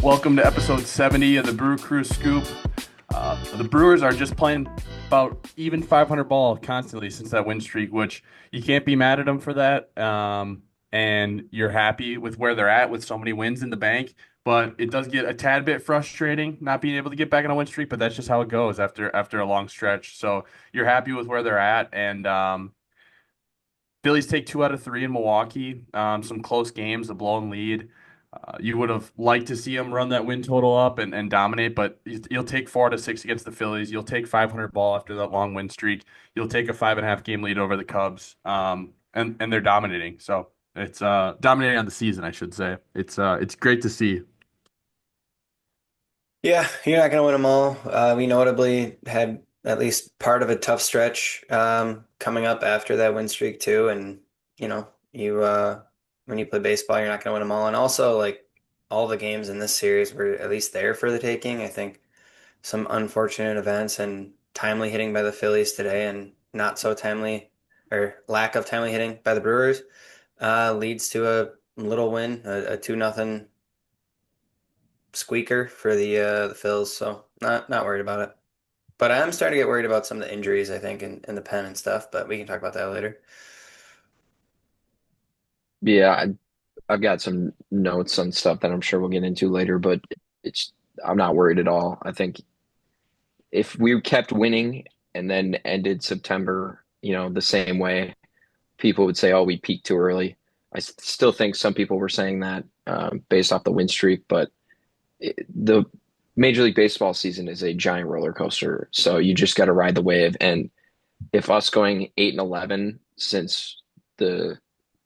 Welcome to episode 70 of the Brew Crew Scoop. The Brewers are just playing about even 500 ball constantly since that win streak, which you can't be mad at them for that. And you're happy with where they're at with so many wins in the bank. But it does get a tad bit frustrating not being able to get back on a win streak, but that's just how it goes after a long stretch. So you're happy with where they're at, and Phillies take 2 out of 3 in Milwaukee. Some close games, a blown lead. You would have liked to see them run that win total up and dominate, but you'll take 4 out of 6 against the Phillies. You'll take 500 ball after that long win streak. You'll take a 5.5 game lead over the Cubs, and they're dominating. So it's dominating on the season, I should say. It's great to see. Yeah, you're not going to win them all. We notably had at least part of a tough stretch coming up after that win streak too. And you when you play baseball, you're not going to win them all. And also, like all the games in this series were at least there for the taking. I think some unfortunate events and timely hitting by the Phillies today, and not so timely or lack of timely hitting by the Brewers leads to a little win, a 2-0 squeaker for the Phils, so not worried about it. But I am starting to get worried about some of the injuries, I think, in the pen and stuff, but we can talk about that later. Yeah, I've got some notes on stuff that I'm sure we'll get into later, but it's I'm not worried at all. I think if we kept winning and then ended September, the same way, people would say, "Oh, we peaked too early." Still think some people were saying that based off the win streak, but the Major League Baseball season is a giant roller coaster, so you just got to ride the wave. And if us going 8-11 since the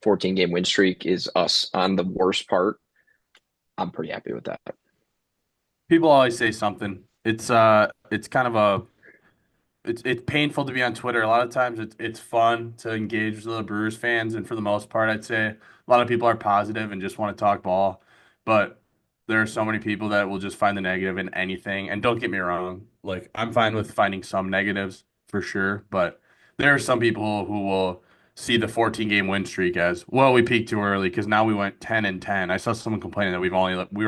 14 game win streak is us on the worst part, I'm pretty happy with that. People always say something. It's kind of a it's painful to be on Twitter. A lot of times it's fun to engage with the Brewers fans, and for the most part, I'd say a lot of people are positive and just want to talk ball. But there are so many people that will just find the negative in anything. And don't get me wrong, like I'm fine with finding some negatives for sure, but there are some people who will see the 14 game win streak as, well, we peaked too early because now we went 10-10. I saw someone complaining that we were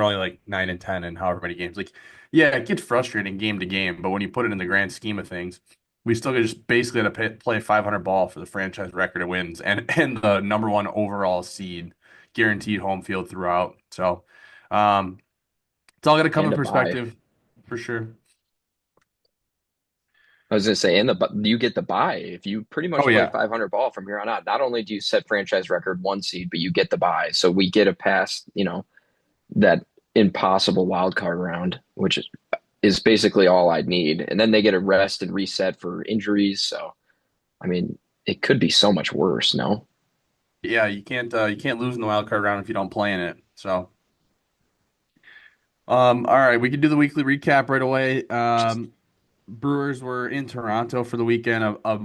only like 9-10 in however many games. Like, yeah, it gets frustrating game to game, but when you put it in the grand scheme of things, we still just basically had to play 500 ball for the franchise record of wins and the number one overall seed, guaranteed home field throughout. So, it's all going to come in And a bye. perspective for sure. I was gonna say, you get the bye if you pretty Oh much play yeah, 500 ball from here on out. Not only do you set franchise record one seed, but you get the bye. So we get a pass, that impossible wild card round, which is basically all I'd need. And then they get a rest and reset for injuries. So I mean, it could be so much worse. No. yeah. You can't lose in the wild card round if you don't play in it. So, all right, we can do the weekly recap right away. Brewers were in Toronto for the weekend of a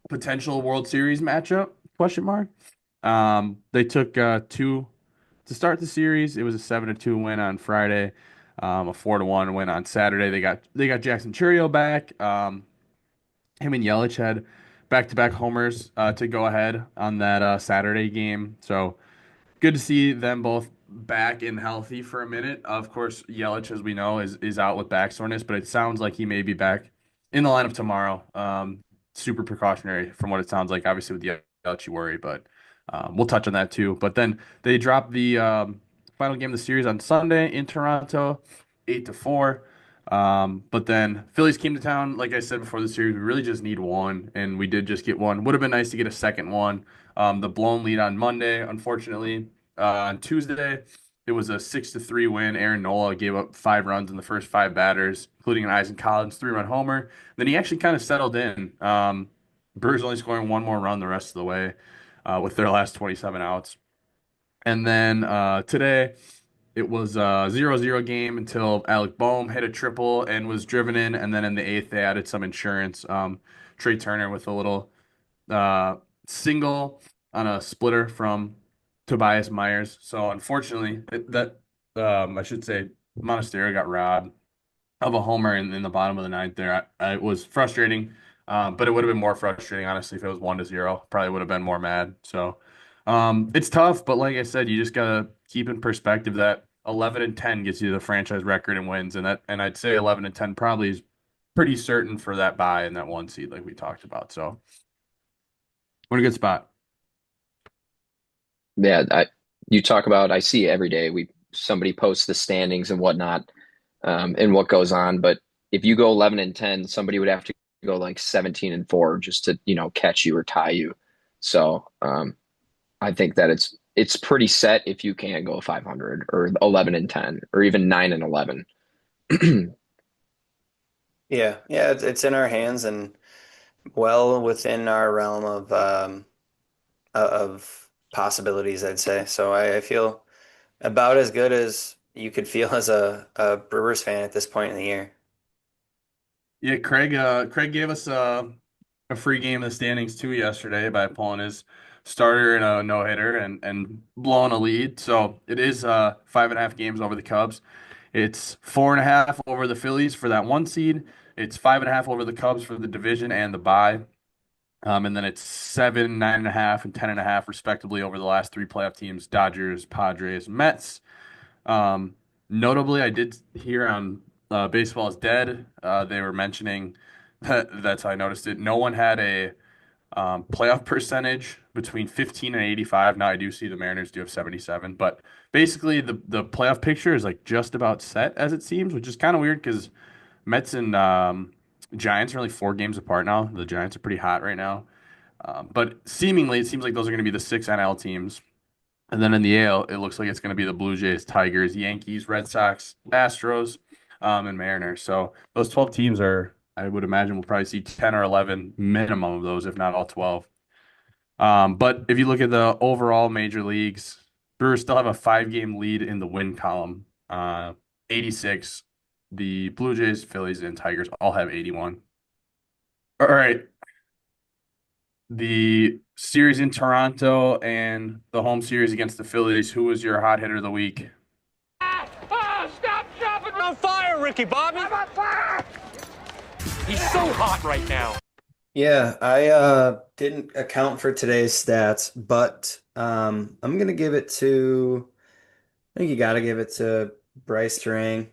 potential World Series matchup? Question mark. They took two to start the series. It was a 7-2 win on Friday, a 4-1 win on Saturday. They got Jackson Chourio back. Him and Yelich had back-to-back homers to go ahead on that Saturday game. So good to see them both back and healthy for a minute. Of course, Yelich, as we know, is out with back soreness, but it sounds like he may be back in the lineup tomorrow. Super precautionary from what it sounds like. Obviously, with Yelich, you worry, but we'll touch on that too. But then they dropped the final game of the series on Sunday in Toronto, 8-4. But then Phillies came to town. Like I said before the series, we really just need one, and we did just get one. Would have been nice to get a second one. The blown lead on Monday, unfortunately. On Tuesday, it was a 6-3 win. Aaron Nola gave up 5 runs in the first 5 batters, including an Eisen Collins 3-run homer. Then he actually kind of settled in. Brewers only scoring one more run the rest of the way with their last 27 outs. And then today, it was a 0-0 game until Alec Boehm hit a triple and was driven in. And then in the eighth, they added some insurance. Trey Turner with a little uh, single on a splitter from Tobias Myers. So unfortunately, I should say Monasterio got robbed of a homer in the bottom of the ninth there. It was frustrating, but it would have been more frustrating, honestly, if it was 1-0. Probably would have been more mad. So it's tough, but like I said, you just gotta keep in perspective that 11-10 gets you the franchise record and wins, and I'd say 11-10 probably is pretty certain for that bye in that one seed like we talked about. So we're in a good spot. Yeah, you talk about I see every day somebody posts the standings and whatnot, and what goes on. But if you go 11-10, somebody would have to go like 17-4 just to, catch you or tie you. So I think that it's pretty set if you can't go 500 or 11-10 or even 9-11. Yeah, yeah, it's in our hands and well within our realm of possibilities, I'd say. So I feel about as good as you could feel as a Brewers fan at this point in the year. Yeah, Craig gave us a free game of the standings too yesterday by pulling his starter in a no hitter and blowing a lead. So it is 5.5 games over the Cubs. It's 4.5 over the Phillies for that one seed. It's 5.5 over the Cubs for the division and the bye. And then it's 7, 9.5, and 10.5 respectively over the last three playoff teams: Dodgers, Padres, Mets. Um, Notably, I did hear on Baseball is Dead, they were mentioning that's how I noticed it. No one had a playoff percentage between 15 and 85. Now I do see the Mariners do have 77, but basically the playoff picture is like just about set as it seems, which is kind of weird because Mets and Giants are only 4 games apart now. The Giants are pretty hot right now. But seemingly, it seems like those are going to be the six NL teams. And then in the AL, it looks like it's going to be the Blue Jays, Tigers, Yankees, Red Sox, Astros, and Mariners. So those 12 teams are, I would imagine, we'll probably see 10 or 11 minimum of those, if not all 12. But if you look at the overall major leagues, Brewers still have a 5 game lead in the win column. 86. The Blue Jays, Phillies, and Tigers all have 81. All right. The series in Toronto and the home series against the Phillies. Who was your hot hitter of the week? Oh, stop dropping on fire, Ricky Bobby. I'm on fire. He's so hot right now. Yeah, I didn't account for today's stats, but I'm gonna give it to I think you gotta give it to Brice Turang.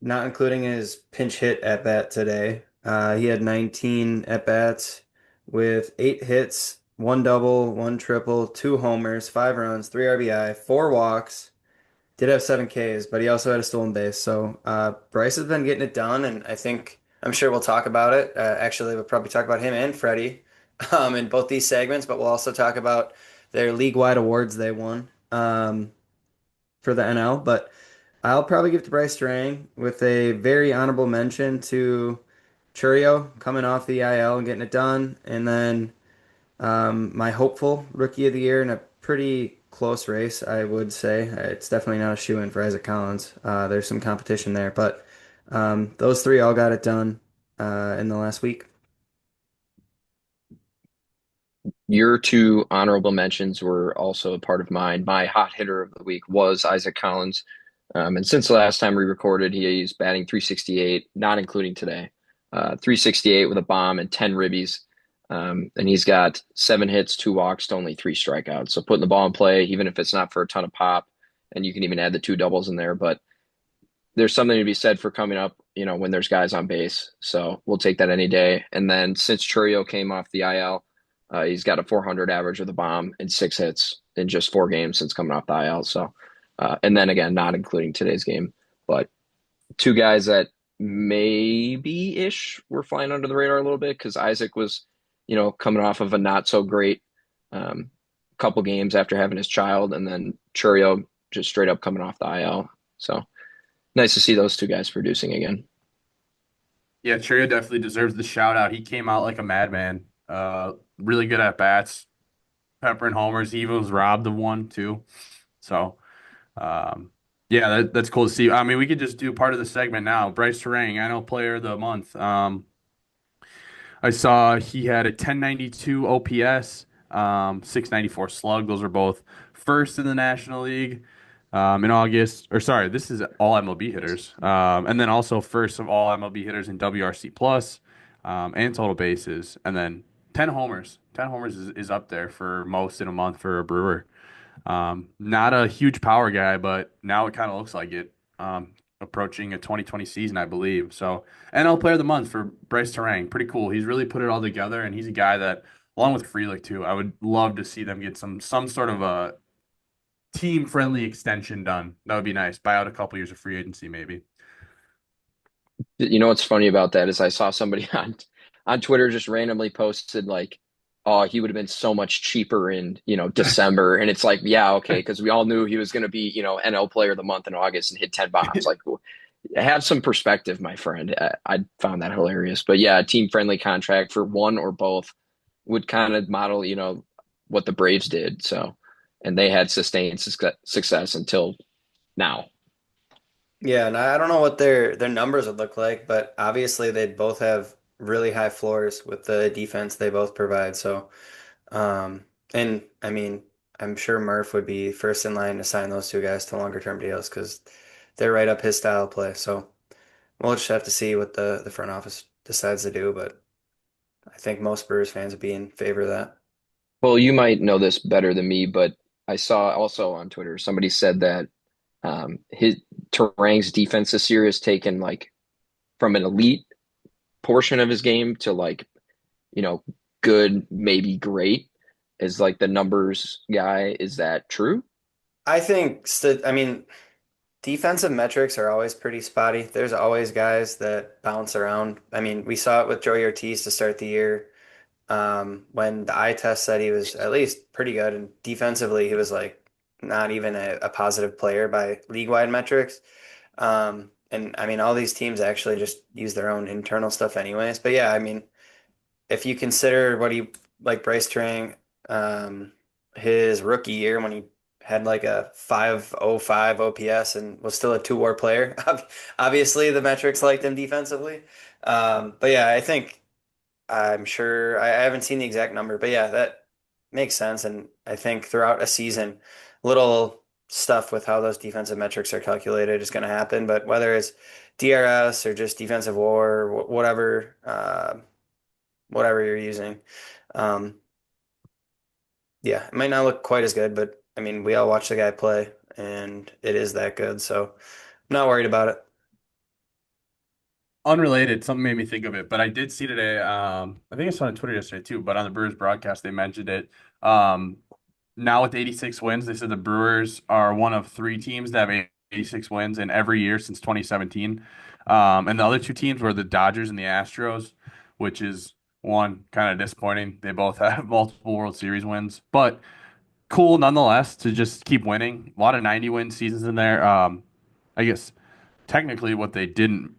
Not including his pinch hit at bat today. He had 19 at bats with 8 hits, one double, one triple, 2 homers, 5 runs, 3 RBI, 4 walks. Did have 7 Ks, but he also had a stolen base. So Brice has been getting it done, and I'm sure we'll talk about it. Actually, we'll probably talk about him and Freddy in both these segments, but we'll also talk about their league-wide awards they won for the NL. But I'll probably give it to Brice Turang with a very honorable mention to Chourio coming off the IL and getting it done, and then my hopeful rookie of the year in a pretty close race, I would say. It's definitely not a shoe-in for Isaac Collins. There's some competition there, but those three all got it done in the last week. Your two honorable mentions were also a part of mine. My hot hitter of the week was Isaac Collins. And since the last time we recorded, he's batting 368, not including today. 368 with a bomb and 10 ribbies. And he's got 7 hits, 2 walks to only 3 strikeouts. So putting the ball in play, even if it's not for a ton of pop, and you can even add the 2 doubles in there. But there's something to be said for coming up, when there's guys on base. So we'll take that any day. And then since Chourio came off the IL, he's got a 400 average with a bomb and 6 hits in just 4 games since coming off the IL. So, and then again, not including today's game, but two guys that maybe ish were flying under the radar a little bit because Isaac was, coming off of a not so great um, couple games after having his child, and then Chourio just straight up coming off the IL. So nice to see those two guys producing again. Yeah, Chourio definitely deserves the shout out. He came out like a madman. Really good at bats, peppering homers. He even was robbed of one too. So, um, yeah, that's cool to see. I mean, we could just do part of the segment now. Brice Turang, I know player of the month. I saw he had a 1092 OPS, 694 slug. Those are both first in the National League in August. Or sorry, this is all MLB hitters. And then also first of all MLB hitters in WRC plus and total bases. And then 10 homers. 10 homers is up there for most in a month for a Brewer. Not a huge power guy, but now it kind of looks like it. Approaching a 2020 season, I believe. So, NL Player of the Month for Brice Turang. Pretty cool. He's really put it all together, and he's a guy that, along with Freelick too, I would love to see them get some sort of a team friendly extension done. That would be nice. Buy out a couple years of free agency, maybe. You know what's funny about that is I saw somebody on Twitter just randomly posted like, "Oh, he would have been so much cheaper in December," and it's like, yeah, okay, because we all knew he was going to be NL Player of the Month in August and hit 10 bombs. Like, have some perspective, my friend. I found that hilarious, but yeah, a team friendly contract for one or both would kind of model what the Braves did. So, and they had sustained success until now. Yeah, and I don't know what their numbers would look like, but obviously they both have really high floors with the defense they both provide. So, and I mean, I'm sure Murph would be first in line to sign those two guys to longer term deals because they're right up his style of play. So we'll just have to see what the front office decides to do, but I think most Brewers fans would be in favor of that. Well, you might know this better than me, but I saw also on Twitter somebody said that his Turang's defense this year is taken like from an elite portion of his game to like, you know, good, maybe great is like the numbers guy. Is that true? I think, I mean, defensive metrics are always pretty spotty. There's always guys that bounce around. I mean, we saw it with Joey Ortiz to start the year. When the eye test said he was at least pretty good, and defensively he was like not even a positive player by league-wide metrics. And I mean, all these teams actually just use their own internal stuff anyways. But yeah, I mean, if you consider what he like Bryce Turang, um, his rookie year when he had like a 505 OPS and was still a two-war player. Obviously, the metrics liked him defensively. But yeah, I'm sure I haven't seen the exact number, but yeah, that makes sense. And I think throughout a season, little stuff with how those defensive metrics are calculated is going to happen. But whether it's DRS or just defensive WAR, whatever you're using, um, yeah, it might not look quite as good, but I mean, we all watch the guy play, and it is that good. So I'm not worried about it. Unrelated, something made me think of it, but I did see today. I think I saw it on Twitter yesterday too, but on the Brewers broadcast, they mentioned it. Um, Now with 86 wins, they said the Brewers are one of three teams that have 86 wins in every year since 2017. And the other two teams were the Dodgers and the Astros, which is one kind of disappointing. They both have multiple World Series wins, but cool nonetheless to just keep winning. A lot of 90 win seasons in there. I guess technically what they didn't,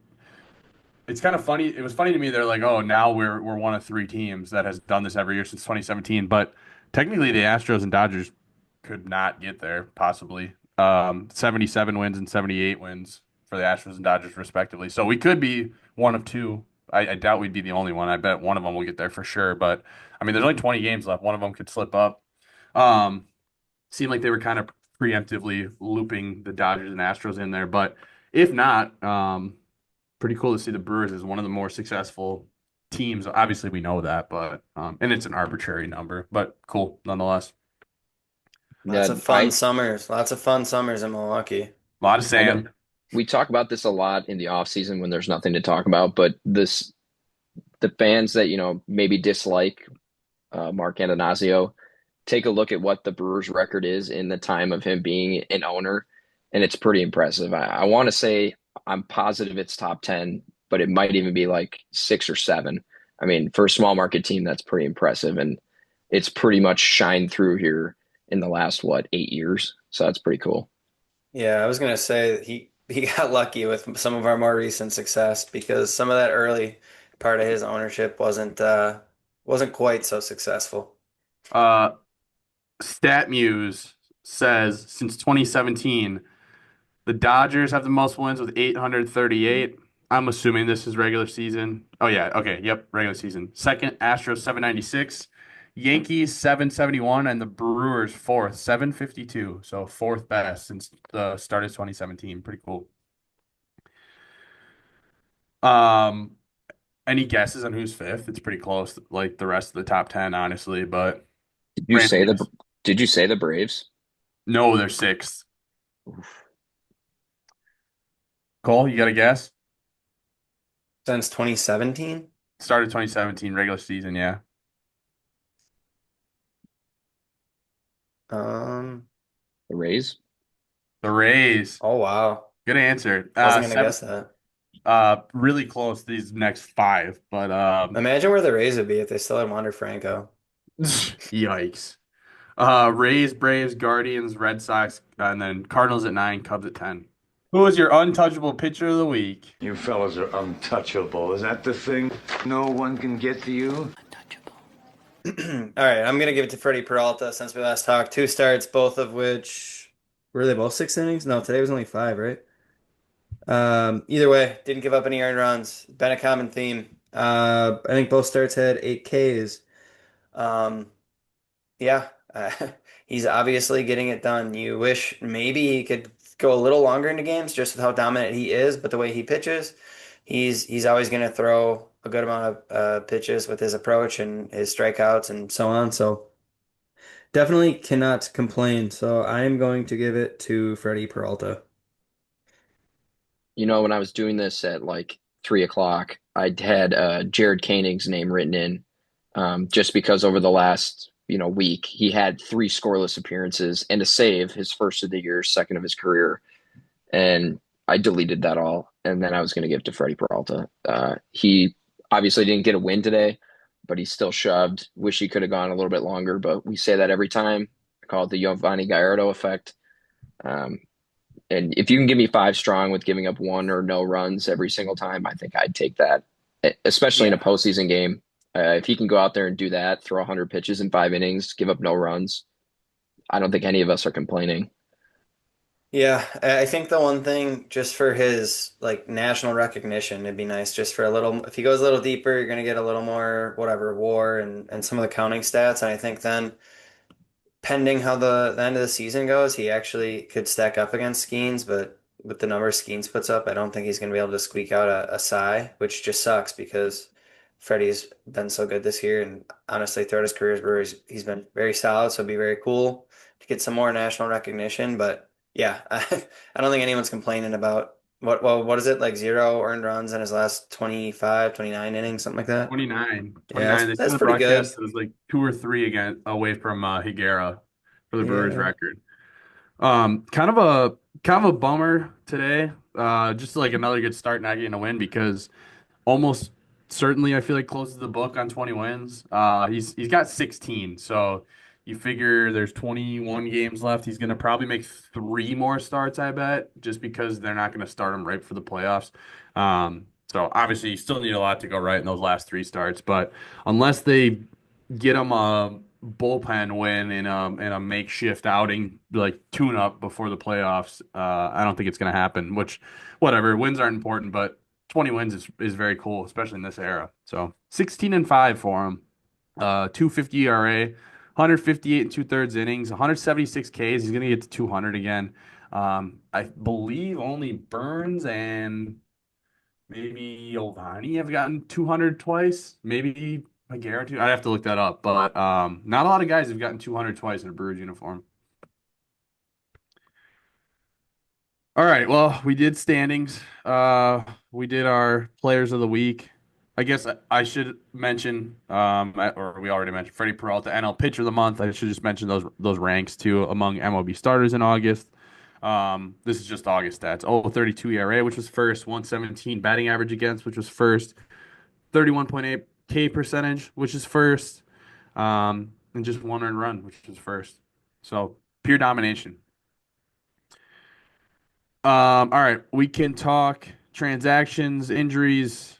it's kind of funny. It was funny to me. They're like, "Oh, now we're one of three teams that has done this every year since 2017." But technically, the Astros and Dodgers could not get there. Possibly 77 wins and 78 wins for the Astros and Dodgers, respectively. So we could be one of two. I doubt we'd be the only one. I bet one of them will get there for sure. But I mean, there's only 20 games left. One of them could slip up. Um, Seemed like they were kind of preemptively looping the Dodgers and Astros in there. But if not, pretty cool to see the Brewers as one of the more successful teams. Obviously, we know that, but and it's an arbitrary number, but cool nonetheless. Yeah, Lots of fun summers in Milwaukee. A lot of I know sand. we talk about this a lot in the off season when there's nothing to talk about, but the fans that maybe dislike Mark Antanasio, take a look at what the Brewers record is in the time of him being an owner, and it's pretty impressive. I want to say I'm positive it's top 10, but it might even be like 6 or 7. I mean, for a small market team, that's pretty impressive, and it's pretty much shined through here in the last 8 years. So that's pretty cool. Yeah, I was gonna say that he got lucky with some of our more recent success because some of that early part of his ownership wasn't quite so successful. Uh, StatMuse says since 2017, the Dodgers have the most wins with 838. I'm assuming this is regular season. Oh yeah, okay, yep, regular season. Second, Astros 796, Yankees 771, and the Brewers fourth, 752. So fourth best since the start of 2017. Pretty cool. Um, any guesses on who's fifth? It's pretty close, like the rest of the top 10, honestly. But Did you random say the guess. Did you say the Braves? No, they're sixth. Cole, you got a guess? Since 2017? Started 2017 regular season, yeah. Um, The Rays. The Rays. oh wow. Good answer. Wasn't gonna Seven. guess that. Really close these next five, but Imagine where the Rays would be if they still had Wander Franco. yikes. Rays, Braves, Guardians, Red Sox, and then Cardinals at 9, Cubs at 10. Who was your untouchable pitcher of the week? You fellas are untouchable. Is that the thing? No one can get to you? All right, I'm gonna give it to Freddy Peralta since we last talked. 2 starts, both of which were they both 6 innings? No, today was only 5, right? Either way, didn't give up any earned runs. Been a common theme. I think both starts had 8 Ks. Um, yeah, he's obviously getting it done. You wish maybe he could go a little longer into games just with how dominant he is, but the way he pitches, he's always going to throw a good amount of pitches with his approach and his strikeouts and so on. So definitely cannot complain. So I am going to give it to Freddy Peralta. When I was doing this at like 3 o'clock, I had Jared Koenig's name written in, just because over the last week he had 3 scoreless appearances and a save, his first of the year, second of his career, and I deleted that all. And then I was going to give it to Freddie Peralta. He obviously didn't get a win today, but he still shoved. Wish he could have gone a little bit longer, but we say that every time. I call it the Giovanni Gallardo effect. Um, and if you can give me 5 strong with giving up one or no runs every single time, I think I'd take that, especially in a Yeah. postseason game. If he can go out there and do that, throw 100 pitches in 5 innings, give up no runs, I don't think any of us are complaining. Yeah, I think the one thing just for his like national recognition, it'd be nice just for a little, if he goes a little deeper, you're gonna get a little more whatever WAR and some of the counting stats. And I think then pending how the end of the season goes, he actually could stack up against Skeens, but with the number Skeens puts up, I don't think he's gonna be able to squeak out a sigh, which just sucks because Freddie's been so good this year and honestly throughout his career as Brewers, he's been very solid, so it'd be very cool to get some more national recognition. But yeah, I don't think anyone's complaining about what is it, like 0 earned runs in his last 25, 29 innings, something like that. 29. Yeah, 29. They said in that's the pretty broadcast good. it was like 2 or 3 again away from Higuera for the Brewers Yeah. record. Kind of a bummer today. Just like another good start, not getting a win because almost certainly I feel like closes the book on 20 wins. He's got 16, so you figure there's 21 games left. He's gonna probably make 3 more starts, I bet, just because they're not gonna start him right for the playoffs. So obviously you still need a lot to go right in those last 3 starts, but unless they get him a bullpen win in a makeshift outing like tune up before the playoffs, I don't think it's gonna happen. Which, whatever, wins aren't important, but 20 wins is very cool, especially in this era. So 16-5 for him. 250 ERA, 158 and 2/3 innings, 176 Ks. He's gonna get to 200 again. I believe only Burns and maybe Ovani have gotten 200 twice. Maybe I guarantee. I'd have to look that up, but not a lot of guys have gotten 200 twice in a Brewers uniform. All right, well, we did standings. We did our players of the week. I guess I should mention, or we already mentioned Freddie Peralta, NL Pitcher of the Month. I should just mention those ranks too among MLB starters in August. This is just August stats. 32 ERA, which was first. 117 batting average against, which was first. 31.8 K percentage, which is first. And just 1 earned run, which was first. So pure domination. All right, we can talk transactions, injuries,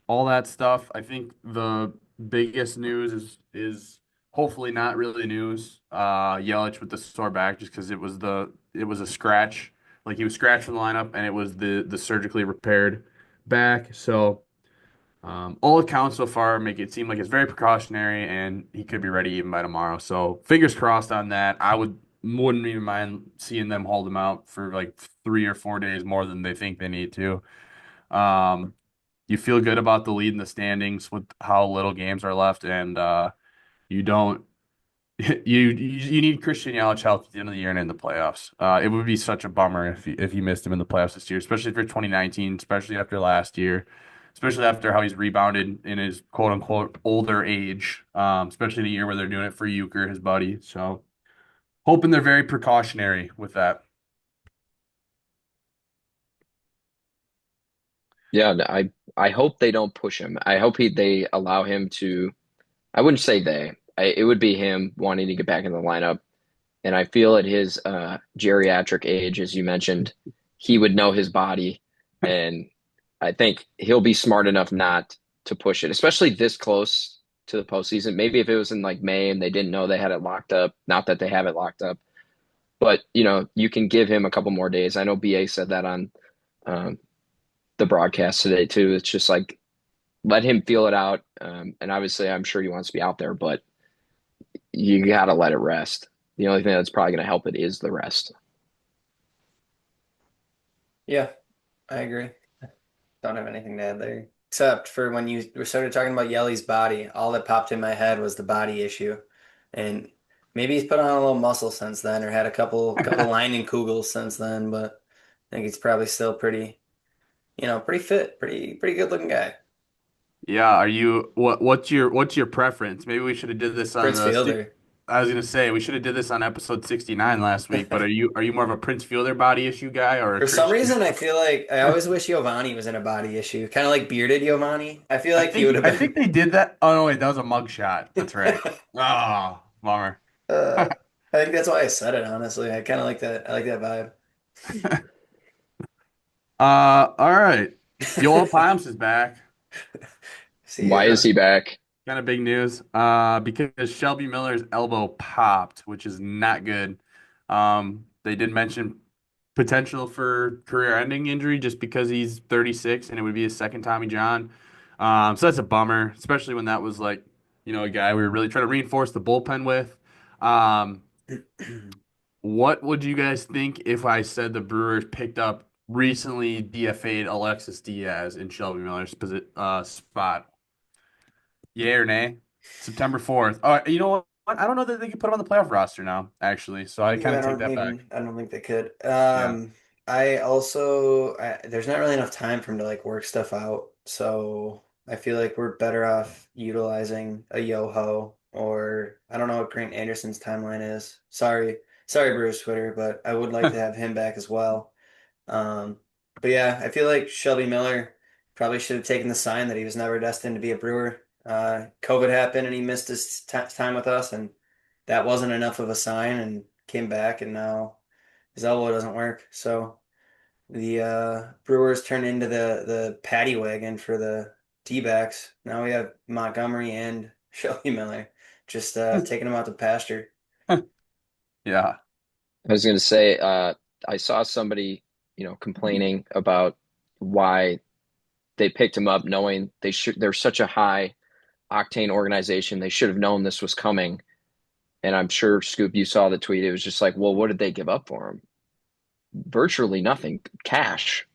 all that stuff. I think the biggest news is hopefully not really news. Yelich with the sore back, just because it was a scratch, like he was scratched from the lineup, and it was the surgically repaired back. So all accounts so far make it seem like it's very precautionary, and he could be ready even by tomorrow. So fingers crossed on that. Wouldn't even mind seeing them hold him out for like 3 or 4 days more than they think they need to. Um, you feel good about the lead in the standings with how little games are left, and you don't You need Christian Yelich healthy at the end of the year and in the playoffs. It would be such a bummer if you missed him in the playoffs this year, especially for 2019, especially after last year, especially after how he's rebounded in his quote unquote older age, especially the year where they're doing it for Euchre, his buddy. So hoping they're very precautionary with that. Yeah, I hope they don't push him. I hope they allow him to. I wouldn't say they. It would be him wanting to get back in the lineup. And I feel at his geriatric age, as you mentioned, he would know his body, and I think he'll be smart enough not to push it, especially this close to the postseason. Maybe if it was in like May and they didn't know they had it locked up, not that they have it locked up, but you can give him a couple more days. I know BA said that on um, the broadcast today too. It's just like let him feel it out, and obviously, I'm sure he wants to be out there, but you got to let it rest. The only thing that's probably going to help it is the rest. Yeah, I agree. Don't have anything to add there. Except for when you started talking about Yelly's body, all that popped in my head was the body issue. And maybe he's put on a little muscle since then or had a couple lining kugels since then, but I think he's probably still pretty fit, pretty good looking guy. Yeah, what's your preference? Maybe we should have did this on Prince Fielder. I was gonna say we should have did this on episode 69 last week, but are you more of a Prince Fielder body issue guy or a For some Christian? reason, I feel like I always wish Giovanni was in a body issue, kind of like bearded Giovanni. I feel I like he would think have I been. think they did that. Oh no, wait, that was a mug shot. That's right. Oh, bummer. I think that's why I said it, honestly. I kind of like that. I like that All right. Yoel vibe. Palms is back. See, Why is he back? Kind of big news. Because Shelby Miller's elbow popped, which is not good. They did mention potential for career-ending injury just because he's 36 and it would be his second Tommy John. So that's a bummer, especially when that was like, a guy we were really trying to reinforce the bullpen with. Um, what would you guys think if I said the Brewers picked up recently DFA'd Alexis Diaz in Shelby Miller's spot? Yay or nay? September 4th. Oh, you know what? I don't know that they can put him on the playoff roster now, actually. So I kind Yeah, of take that back. I don't think they could. Yeah. There's not really enough time for him to like work stuff out. So I feel like we're better off utilizing a Yoho or I don't know what Grant Anderson's timeline is. Sorry, Bruce Twitter, but I would like to have him back as well. Um, but yeah, I feel like Shelby Miller probably should have taken the sign that he was never destined to be a Brewer. COVID happened and he missed his time with us, and that wasn't enough of a sign. And came back, and now his elbow doesn't work. So the Brewers turned into the paddy wagon for the D-backs. Now we have Montgomery and Shelby Miller just taking them out to pasture. Yeah. I was going to say, I saw somebody, complaining about why they picked him up, knowing they're such a high octane organization. They should have known this was coming. And I'm sure, Scoop, you saw the tweet. It was just like, well, what did they give up for him? Virtually nothing, cash,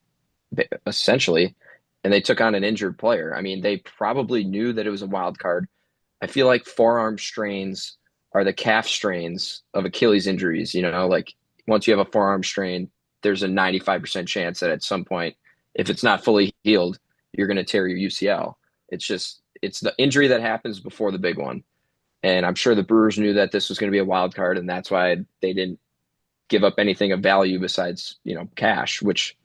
essentially. And they took on an injured player. I mean, they probably knew that it was a wild card. I feel like forearm strains are the calf strains of Achilles injuries. Like once you have a forearm strain, there's a 95% chance that at some point, if it's not fully healed, you're going to tear your UCL. It's the injury that happens before the big one. And I'm sure the Brewers knew that this was going to be a wild card, and that's why they didn't give up anything of value besides, cash, which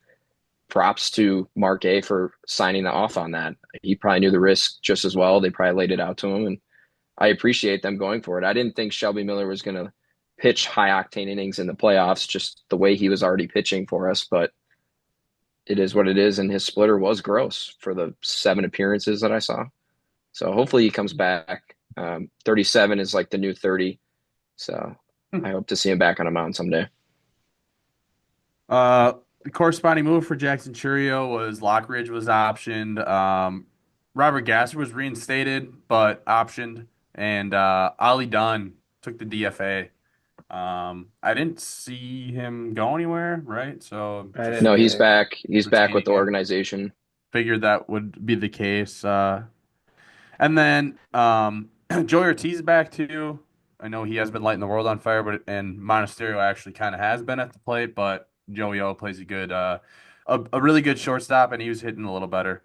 props to Mark A for signing off on that. He probably knew the risk just as well. They probably laid it out to him, and I appreciate them going for it. I didn't think Shelby Miller was going to pitch high octane innings in the playoffs, just the way he was already pitching for us, but it is what it is. And his splitter was gross for the 7 appearances that I saw. So hopefully he comes back. 37 is like the new 30. So I hope to see him back on a mound someday. The corresponding move for Jackson Chourio was Lockridge was optioned. Robert Gasser was reinstated, but optioned. And Ollie Dunn took the DFA. I didn't see him go anywhere, right? So I just No, didn't he's either. back. He's back with retaining the him. organization. Figured that would be the case. And then Joey Ortiz is back too. I know he has been lighting the world on fire, and Monasterio actually kind of has been at the plate, but Joey O plays a really good shortstop, and he was hitting a little better.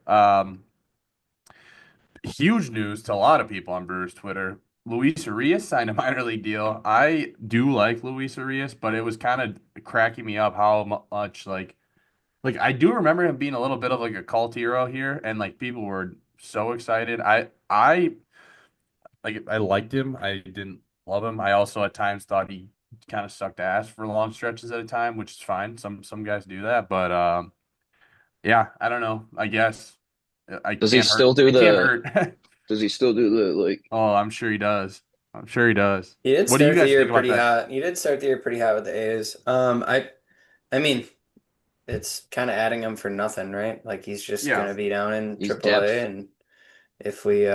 Huge news to a lot of people on Brewers Twitter. Luis Urias signed a minor league deal. I do like Luis Urias, but it was kind of cracking me up how much like I do remember him being a little bit of like a cult hero here, and like people were so excited. I liked him. I didn't love him. I also at times thought he kind of sucked ass for long stretches at a time, which is fine. Some guys do that, but yeah, I don't know. I guess I Does he can't hurt. still do It can't the? hurt. Does he still do the like? Oh, I'm sure he does. I'm sure he does. He did What do you start the guys year think about pretty that? hot. He did start the year pretty hot with the A's. I mean, it's kind of adding him for nothing, right? Like he's just Yeah. gonna be down in He's AAA, depth. and if we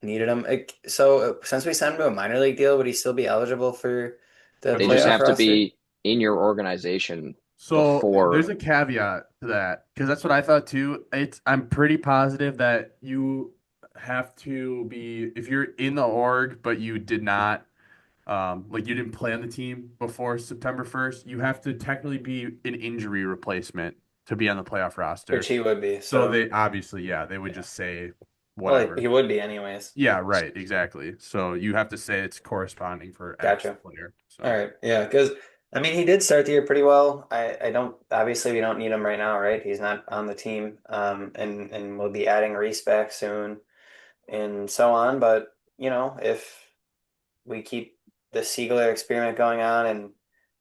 needed him, since we signed him to a minor league deal, would he still be eligible for the I They just believe playoff have to roster? be in your organization so. There's before. a caveat to that because that's what I thought too. I'm pretty positive that you have to be if you're in the org, but you did not like you didn't play on the team before September 1st. You have to technically be an injury replacement to be on the playoff Which roster. he would be. So So they obviously, yeah, they would yeah, just say well, he whatever. would be anyways. Yeah, right, exactly. So you have to say it's corresponding for X Gotcha. player. All So right, yeah, because I mean, he did start the year pretty well. I don't obviously we don't need him right now, right? He's not on the team, and we'll be adding Reese back soon and so on. But if we keep the Siegler experiment going on and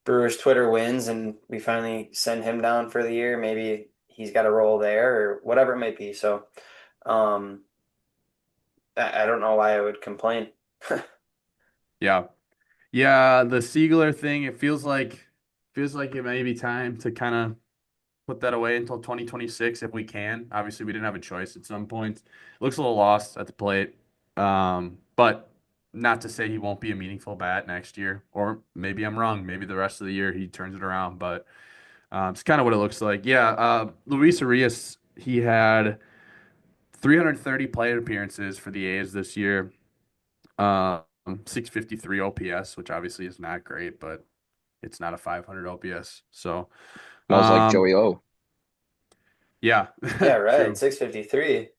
Brewers Twitter wins and we finally send him down for the year, maybe he's got a role there or whatever it might be. So, um, I don't know why I would complain. yeah. Yeah, the Siegler thing, it feels like it may be time to kind of put that away until 2026 if we can. Obviously, we didn't have a choice at some points. Looks a little lost at the plate. But not to say he won't be a meaningful bat next year, or maybe I'm wrong. Maybe the rest of the year he turns it around, but it's kind of what it looks like. Yeah, Luis Arias, he had 330 plate appearances for the A's this year. 653 OPS, which obviously is not great, but it's not a 500 OPS. So, Smells like um, Joey O. yeah, Yeah, right. true. 653.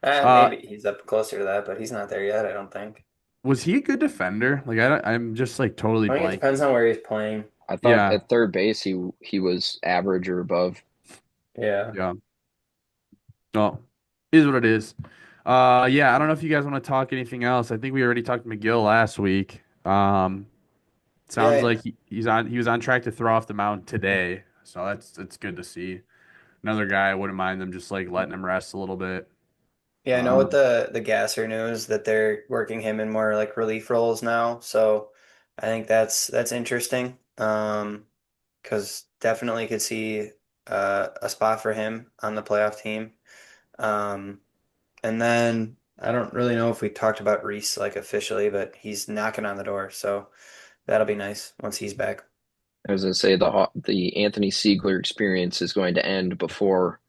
Uh, Maybe he's up closer to that, but he's not there yet, I don't think. was he a good defender? Like, I'm just like totally I think it blank. depends on where he's playing. I thought Yeah, at third base he was average or above. Yeah. yeah. No, is what it is. Yeah, I don't know if you guys want to talk anything else. I think we already talked to McGill last week. Sounds Yeah. like he was on track to throw off the mound today. So that's good to see. Another guy, I wouldn't mind them just like letting him rest a little bit. Yeah, I know with Um, the Gasser news that they're working him in more like relief roles now. So I think that's interesting. Because definitely could see a spot for him on the playoff team. Um, and then I don't really know if we talked about Reese like officially, but he's knocking on the door. So that'll be nice once he's back. I was gonna say the Anthony Siegler experience is going to end before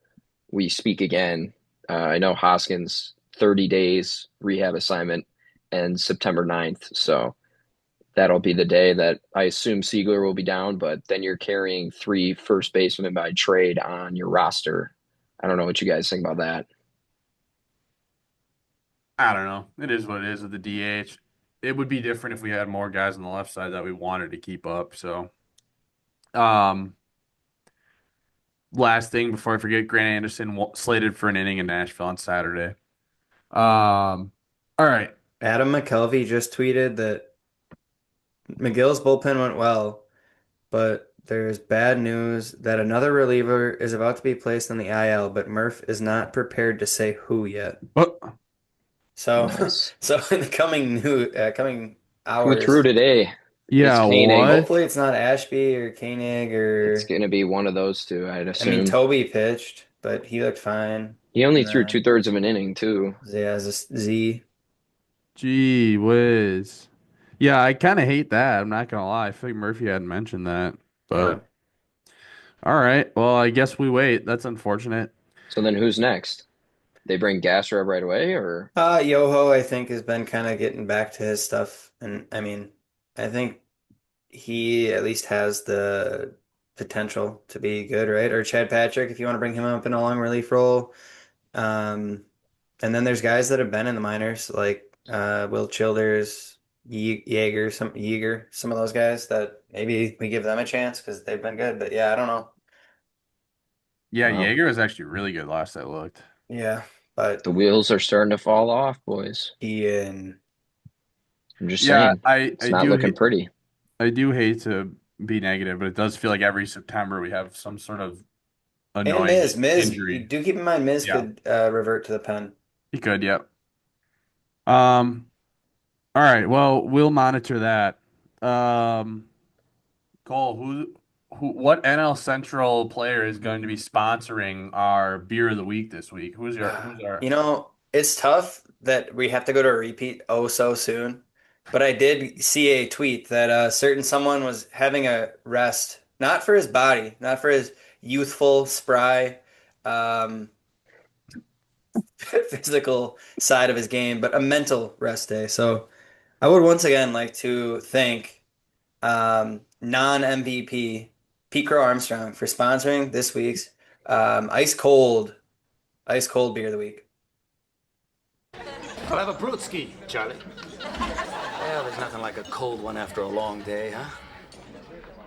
we speak again. I know Hoskins 30 days rehab assignment and September 9th, so that'll be the day that I assume Siegler will be down, but then you're carrying three first basemen by trade on your roster. I don't know what you guys think about that. I don't know. It is what it is with the DH. It would be different if we had more guys on the left side that we wanted to keep up. So, um, last thing before I forget, Grant Anderson slated for an inning in Nashville on Saturday. All right. Adam McKelvey just tweeted that McGill's bullpen went well, but there's bad news that another reliever is about to be placed on the IL, but Murph is not prepared to say who yet. Oh, So, Nice. so in the coming Who threw hours, today? It's yeah. Koenig. What? hopefully it's not Ashby or Koenig It's or going to be one of those two, I'd I mean assume. Toby pitched, but he looked fine. He only And threw then 2/3 of an inning, too. yeah, Z. Gee whiz. Yeah, I kind of hate that. I'm not gonna lie. I think Murphy hadn't mentioned that, Yeah. but all right. Well, I guess we wait. That's unfortunate. So then who's next? They bring Gasser up right away, or Yoho, I think, has been kind of getting back to his stuff. And I mean, I think he at least has the potential to be good, right? Or Chad Patrick, if you want to bring him up in a long relief role. Um, and then there's guys that have been in the minors, like Will Childers, Yeager, some of those guys that maybe we give them a chance because they've been good. But yeah, I don't know. Yeah, well, Jaeger was actually really good last I looked. Yeah, but the wheels are starting to fall off, boys. Ian. I'm just Yeah, saying, it's not looking pretty. I do hate to be negative, but it does feel like every September we have some sort of And annoying Miz, you injury. do keep in mind Miz Yeah, could revert to the pen. he could. Yep. All right. Well, we'll monitor that. Um, Cole, what NL Central player is going to be sponsoring our beer of the week this week? Who's our? You know, it's tough that we have to go to a repeat oh so soon. But I did see a tweet that a certain someone was having a rest, not for his body, not for his youthful, spry, um, physical side of his game, but a mental rest day. So I would once again like to thank non-MVP Pete Crow Armstrong for sponsoring this week's ice cold beer of the week. I'll have a brewski, Charlie. Well, there's nothing like a cold one after a long day, huh?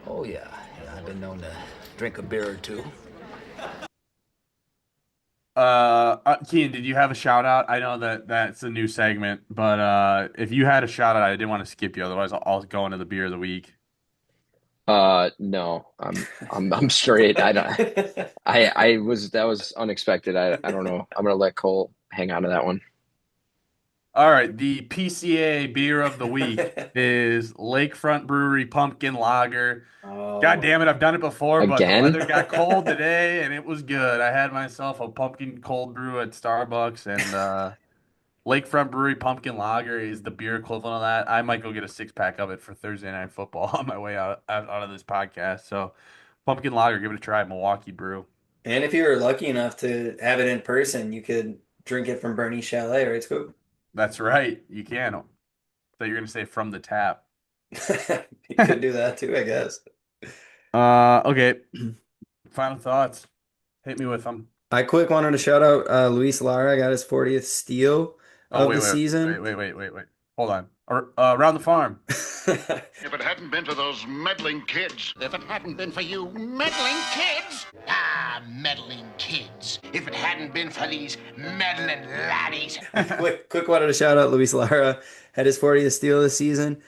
Oh, yeah. I've been known to drink a beer or two. Keen, did you have a shout out? I know that that's a new segment, but if you had a shout out, I didn't want to skip you. Otherwise, I'll go into the beer of the week. No, I'm straight. I don't. I was that was unexpected. I don't know. I'm gonna let Cole hang on to that one. All right, the PCA beer of the week is Lakefront Brewery Pumpkin Lager. God Oh, damn it, I've done it before, but the Again? weather got cold today and it was good. I had myself a pumpkin cold brew at Starbucks and Lakefront Brewery Pumpkin Lager is the beer equivalent of that. I might go get a six pack of it for Thursday Night Football on my way out of this podcast. So, Pumpkin Lager, give it a try, Milwaukee Brew. and if you were lucky enough to have it in person, you could drink it from Bernie's Chalet, right, Scoop? That's right, you can. Thought you were gonna say from the tap. You could do that too, I guess. Okay. Final thoughts. Hit me with them. I quick wanted to shout out Luis Lara, got his 40th steal Oh, of the season. wait. Hold on. Around the farm. If it hadn't been for those meddling kids. If it hadn't been for you meddling kids. Ah, meddling kids. If it hadn't been for these meddling laddies. Quick wanted to shout out Luis Lara, had his 40th steal of the season.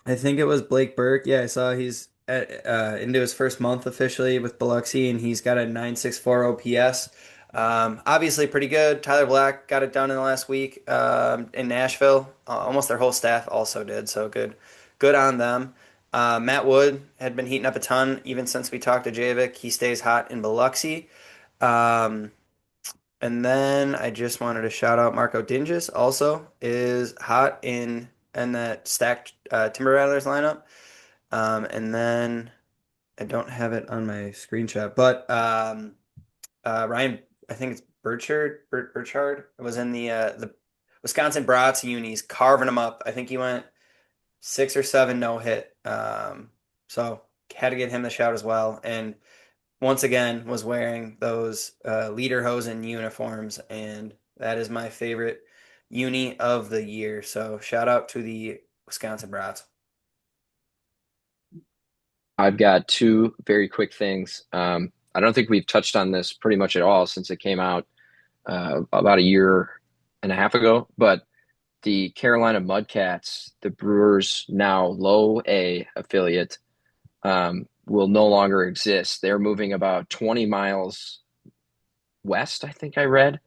I think it was Blake Burke. Yeah, I saw he's into his first month officially with Biloxi, and he's got a 964 OPS. Obviously pretty good. Tyler Black got it done in the last week in Nashville. Almost their whole staff also did, so good on them. Matt Wood had been heating up a ton even since we talked to Javik. He stays hot in Biloxi. Um, and then I just wanted to shout out Marco Dinges also is hot in that stacked Timber Rattlers lineup. And then I don't have it on my screenshot, but Ryan, I think it's Burchard was in the Wisconsin Brats unis carving them up. I think he went 6 or 7 no hit. So had to get him the shout as well. And once again was wearing those Lederhosen uniforms, and that is my favorite uni of the year. So shout out to the Wisconsin Brats. I've got two very quick things. I don't think we've touched on this pretty much at all since it came out about a year and a half ago. But the Carolina Mudcats, the Brewers now low A affiliate, will no longer exist. They're moving about 20 miles west, I think I read.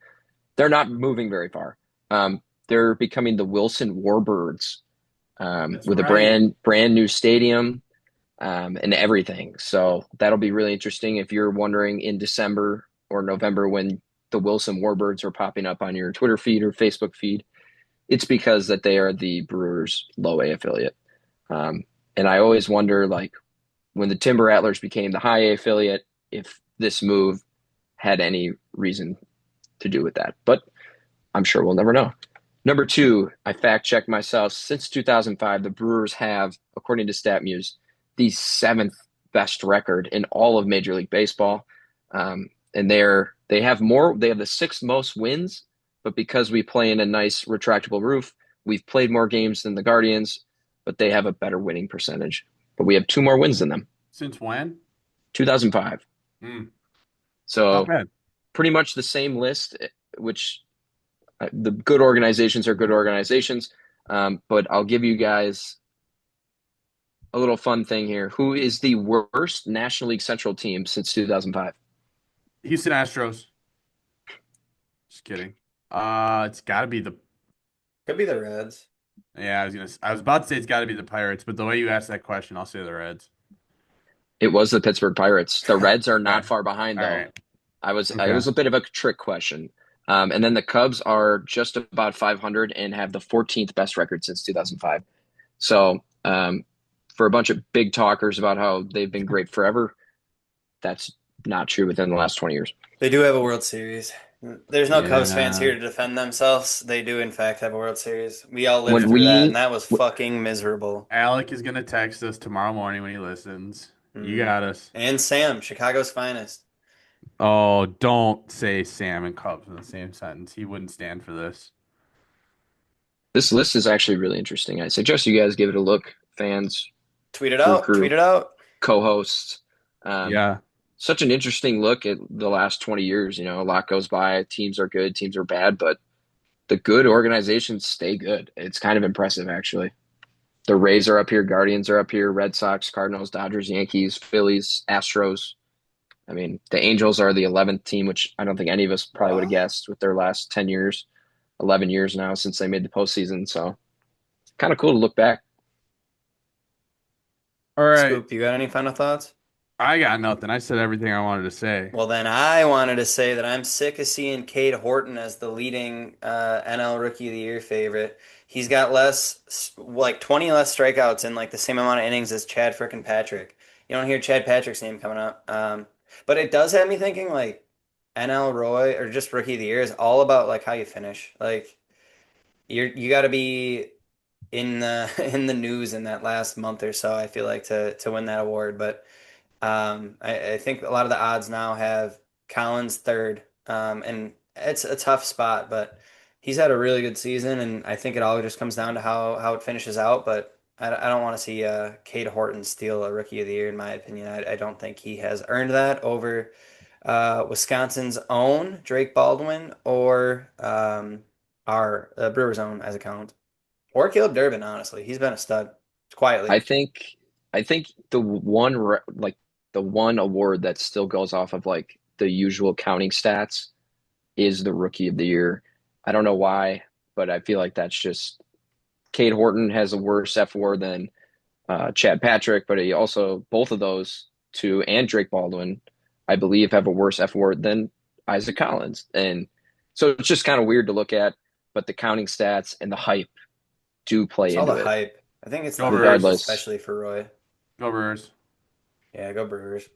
They're not moving very far. They're becoming the Wilson Warbirds with right. a brand new stadium and everything. So that'll be really interesting if you're wondering in December or November when the Wilson Warbirds are popping up on your Twitter feed or Facebook feed. It's because that they are the Brewers low A affiliate. And I always wonder, like, when the Timber Rattlers became the high A affiliate, if this move had any reason to do with that. But I'm sure we'll never know. Number 2, I fact-checked myself. Since 2005, the Brewers have, according to StatMuse, the 7th best record in all of Major League Baseball. And they have the 6th most wins, but because we play in a nice retractable roof, we've played more games than the Guardians, but they have a better winning percentage. But we have 2 more wins than them. Since when? 2005. Not So bad. pretty much the same list, which the good organizations are good organizations. But I'll give you guys a little fun thing here. Who is the worst National League Central team since 2005? Houston Astros. Just kidding. It's got to be the. Could be the Reds. Yeah, I was about to say it's got to be the Pirates, but the way you asked that question, I'll say the Reds. It was the Pittsburgh Pirates. The Reds are not Okay. far behind, though. All right. It was a bit of a trick question. And then the Cubs are just about 500 and have the 14th best record since 2005. So for a bunch of big talkers about how they've been great forever, that's not true within the last 20 years. They do have a World Series. There's no Cubs fans Yeah. here to defend themselves. They do, in fact, have a World Series. We all lived When through that, we- and that was fucking miserable. Alec is gonna text us tomorrow morning when he listens. You got us. And Sam, Chicago's finest. Oh, don't say Sam and Cubs in the same sentence. He wouldn't stand for this. This list is actually really interesting. I suggest you guys give it a look, fans, Tweet it out. crew. Tweet it out. co-hosts. Yeah. Such an interesting look at the last 20 years. A lot goes by. Teams are good, teams are bad, but the good organizations stay good. It's kind of impressive, actually. The Rays are up here, Guardians are up here, Red Sox, Cardinals, Dodgers, Yankees, Phillies, Astros. I mean, the Angels are the 11th team, which I don't think any of us probably would have guessed with their last 10 years, 11 years now since they made the postseason. So kind of cool to look back. All right. Scoop, you got any final thoughts? I got nothing. I said everything I wanted to say. Well, then I wanted to say that I'm sick of seeing Cade Horton as the leading NL Rookie of the Year favorite. He's got like 20 less strikeouts in like the same amount of innings as Chad frickin' Patrick. You don't hear Chad Patrick's name coming up. But it does have me thinking like NL Roy or just Rookie of the Year is all about like how you finish. Like you got to be in the in the news in that last month or so. I feel like to win that award, but. I think a lot of the odds now have Collins third, and it's a tough spot, but he's had a really good season, and I think it all just comes down to how it finishes out. But I don't want to see Cade Horton steal a Rookie of the Year, in my opinion. I don't think he has earned that over Wisconsin's own Drake Baldwin or our Brewers' own as a count, or Caleb Durbin. Honestly, he's been a stud quietly. I think the one award that still goes off of like the usual counting stats is the Rookie of the Year. I don't know why, but I feel like that's just Cade Horton has a worse F-WAR than Chad Patrick, but he also both of those two and Drake Baldwin, I believe, have a worse F-WAR than Isaac Collins, and so it's just kind of weird to look at. But the counting stats and the hype do play It's into all the it. hype. I think it's the Go hype, Regardless. especially for Roy. Go Brewers. Yeah, go Brewers.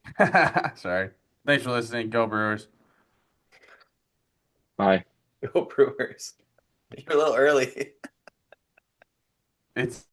Sorry. Thanks for listening. Go Brewers. Bye. Go Brewers. You're a little early. It's